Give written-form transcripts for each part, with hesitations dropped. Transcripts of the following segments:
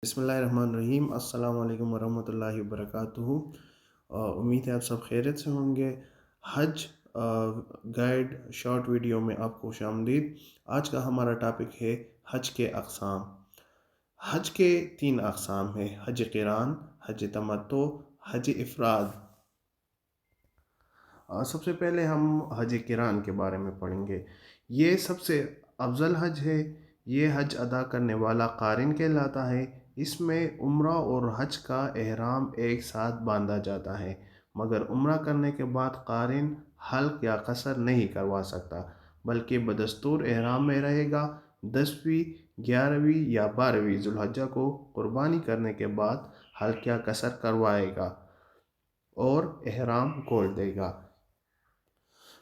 बिस्मिल्लाहिर्रहमानिर्रहीम। अस्सलाम वालेकुम वरहमतुल्लाहि वबरकातुहू। उम्मीद है आप सब खैरियत से होंगे। हज गाइड शॉर्ट वीडियो में आपको खुशामदीद। आज का हमारा टॉपिक है हज के अक़साम। हज के 3 अक़साम हैं: हज क़िरान, हज तमत्तु, हज इफ़राद। सबसे पहले हम हज क़िरान के बारे में पढ़ेंगे। ये सबसे अफजल हज है। ये हज अदा करने वाला क़ारिन कहलाता है। इसमें उम्रा और हज का एहराम एक साथ बांधा जाता है, मगर उम्रा करने के बाद क़ारिन हल्क या कसर नहीं करवा सकता, बल्कि बदस्तूर एहराम में रहेगा। 10वीं, 11वीं या 12वीं ज़ुल्हज्जा को कुर्बानी करने के बाद हल्क या कसर करवाएगा और एहराम खोल देगा।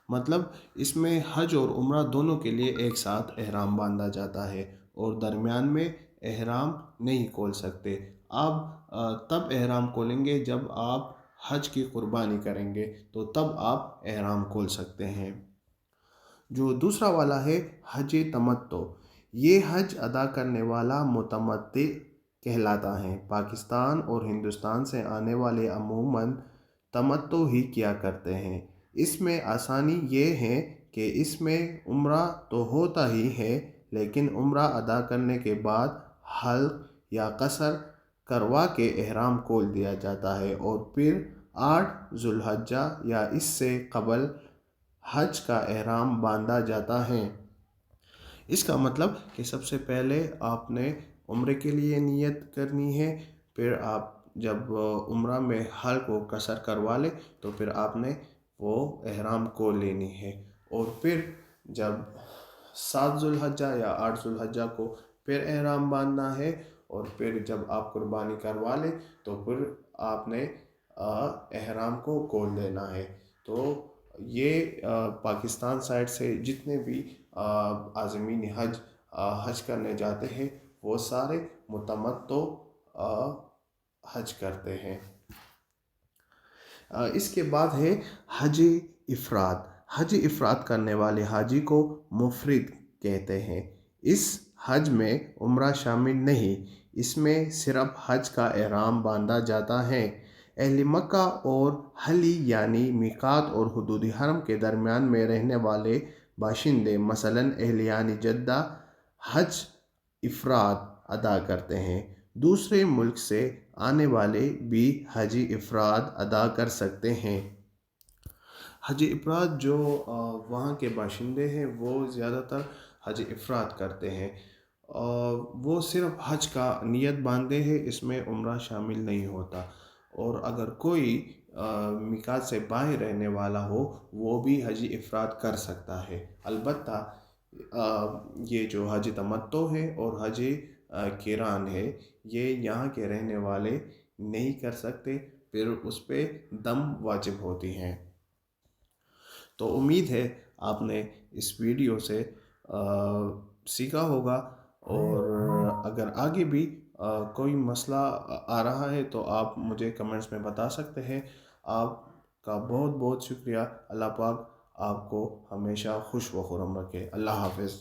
मतलब इसमें हज और उम्रा दोनों के लिए एक साथ एहराम बांधा जाता है और दरमियान में एहराम नहीं खोल सकते। आप तब एहराम खोलेंगे जब आप हज की कुर्बानी करेंगे, तो तब आप एहराम खोल सकते हैं। जो दूसरा वाला है हज तमत्तु, ये हज अदा करने वाला मुतमत्ति कहलाता है। पाकिस्तान और हिंदुस्तान से आने वाले अमूमन तमत्तु ही किया करते हैं। इसमें आसानी ये है कि इसमें उम्रा तो होता ही है, लेकिन उम्रा अदा करने के बाद हल्क या कसर करवा के एहराम खोल दिया जाता है और फिर 8 ज़ुल्हज्जा या इससे कबल हज का एहराम बांधा जाता है। इसका मतलब कि सबसे पहले आपने उम्रे के लिए नियत करनी है, फिर आप जब उम्रा में हल्क व कसर करवा ले तो फिर आपने वो एहराम को लेनी है। और फिर जब 7 ज़ुल्हज्जा या 8 ज़ुल्हज्जा को फिर एहराम बांधना है, और फिर जब आप कुर्बानी करवा लें तो फिर आपने एहराम को खोल देना है। तो ये पाकिस्तान साइड से जितने भी आज़मीन हज हज करने जाते हैं, वो सारे मुतमत्तो हज करते हैं। इसके बाद है हज इफ़राद। हज इफ़राद करने वाले हाजी को मुफरिद कहते हैं। इस हज में उम्रा शामिल नहीं, इसमें सिर्फ हज का एहराम बांधा जाता है। अहले मक्का और हली यानी मीक़ात और हुदूद हरम के दरमियान में रहने वाले बाशिंदे, मसलन अहलियान जद्दा, हज इफ़राद अदा करते हैं। दूसरे मुल्क से आने वाले भी हज इफ़राद अदा कर सकते हैं। हज इफ़राद जो वहाँ के बाशिंदे हैं वो ज़्यादातर हज इफ़राद करते हैं। वो सिर्फ हज का नियत बांधे हैं, इसमें उम्रा शामिल नहीं होता। और अगर कोई मिकात से बाहर रहने वाला हो, वो भी हज इफ़राद कर सकता है। अलबत्ता ये जो हज तमत्तु है और हज क़िरान है, ये यहाँ के रहने वाले नहीं कर सकते, फिर उस पर दम वाजिब होती हैं। तो उम्मीद है आपने इस वीडियो से सीखा होगा, और अगर आगे भी कोई मसला आ रहा है तो आप मुझे कमेंट्स में बता सकते हैं। आपका बहुत बहुत शुक्रिया। अल्लाह पाक आपको हमेशा खुश व खुर्रम रखे। अल्लाह हाफ़िज़।